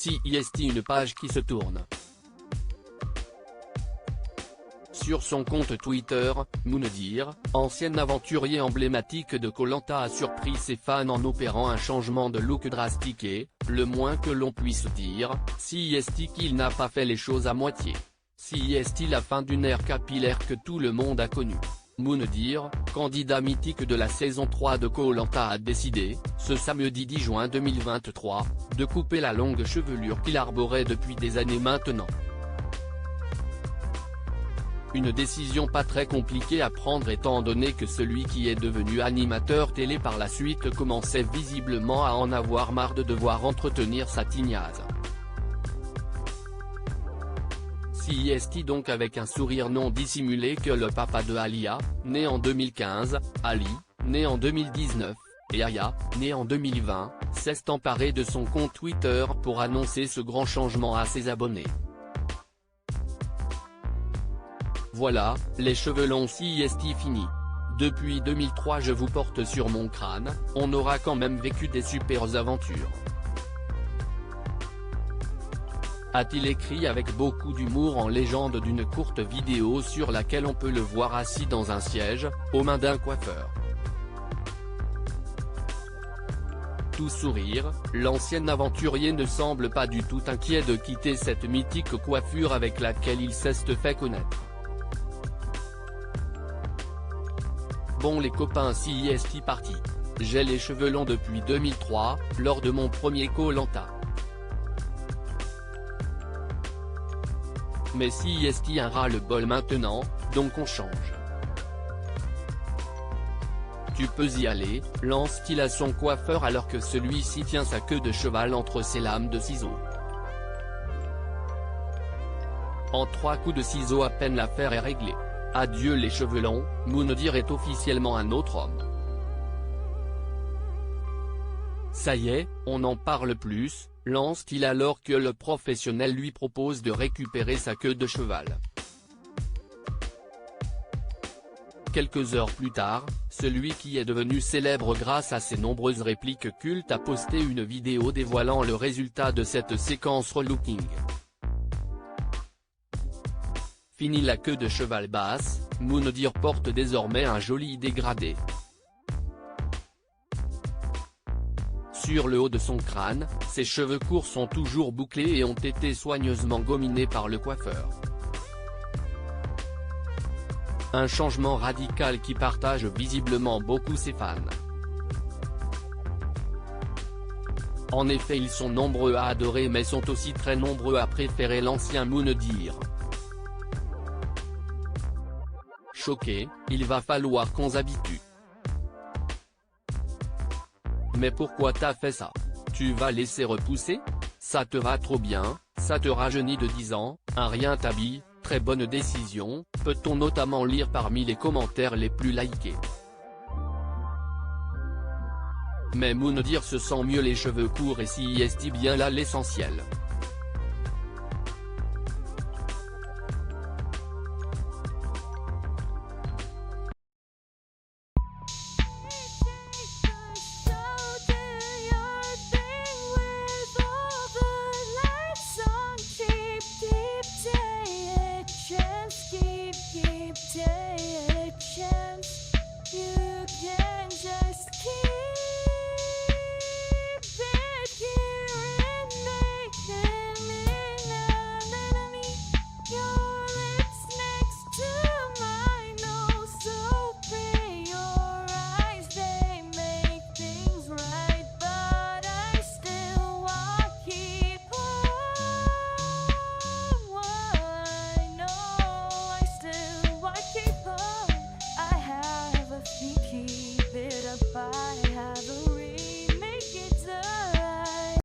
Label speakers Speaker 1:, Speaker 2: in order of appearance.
Speaker 1: CIST, une page qui se tourne. Sur son compte Twitter, Moundir, ancien aventurier emblématique de Koh Lanta, a surpris ses fans en opérant un changement de look drastique et, le moins que l'on puisse dire, CIST qu'il n'a pas fait les choses à moitié. CIST, la fin d'une ère capillaire que tout le monde a connue. Moundir, candidat mythique de la saison 3 de Koh Lanta, a décidé, ce samedi 10 juin 2023, de couper la longue chevelure qu'il arborait depuis des années maintenant. Une décision pas très compliquée à prendre étant donné que celui qui est devenu animateur télé par la suite commençait visiblement à en avoir marre de devoir entretenir sa tignasse. CIST, donc, avec un sourire non dissimulé, que le papa de Alia, né en 2015, Ali, né en 2019, et Aya, né en 2020, s'est emparé de son compte Twitter pour annoncer ce grand changement à ses abonnés. Voilà, les cheveux longs CIST fini. Depuis 2003 je vous porte sur mon crâne, on aura quand même vécu des super aventures. A-t-il écrit avec beaucoup d'humour en légende d'une courte vidéo sur laquelle on peut le voir assis dans un siège, aux mains d'un coiffeur. Tout sourire, l'ancien aventurier ne semble pas du tout inquiet de quitter cette mythique coiffure avec laquelle il s'est fait connaître. Bon les copains, CIST parti. J'ai les cheveux longs depuis 2003, lors de mon premier Koh Lanta. Mais CIST un ras-le-bol maintenant, donc on change. Tu peux y aller, lance-t-il à son coiffeur alors que celui-ci tient sa queue de cheval entre ses lames de ciseaux. En 3 coups de ciseaux à peine l'affaire est réglée. Adieu les cheveux longs, Moundir est officiellement un autre homme. Ça y est, on n'en parle plus, lance-t-il alors que le professionnel lui propose de récupérer sa queue de cheval. Quelques heures plus tard, celui qui est devenu célèbre grâce à ses nombreuses répliques cultes a posté une vidéo dévoilant le résultat de cette séquence relooking. Fini la queue de cheval basse, Moundir porte désormais un joli dégradé. Sur le haut de son crâne, ses cheveux courts sont toujours bouclés et ont été soigneusement gominés par le coiffeur. Un changement radical qui partage visiblement beaucoup ses fans. En effet, ils sont nombreux à adorer mais sont aussi très nombreux à préférer l'ancien Moundir. Choqué, il va falloir qu'on s'habitue. Mais pourquoi t'as fait ça? Tu vas laisser repousser? Ça te va trop bien, ça te rajeunit de 10 ans, un rien t'habille, très bonne décision, peut-on notamment lire parmi les commentaires les plus likés. Mais Moundir se sent mieux les cheveux courts et CIST bien là l'essentiel.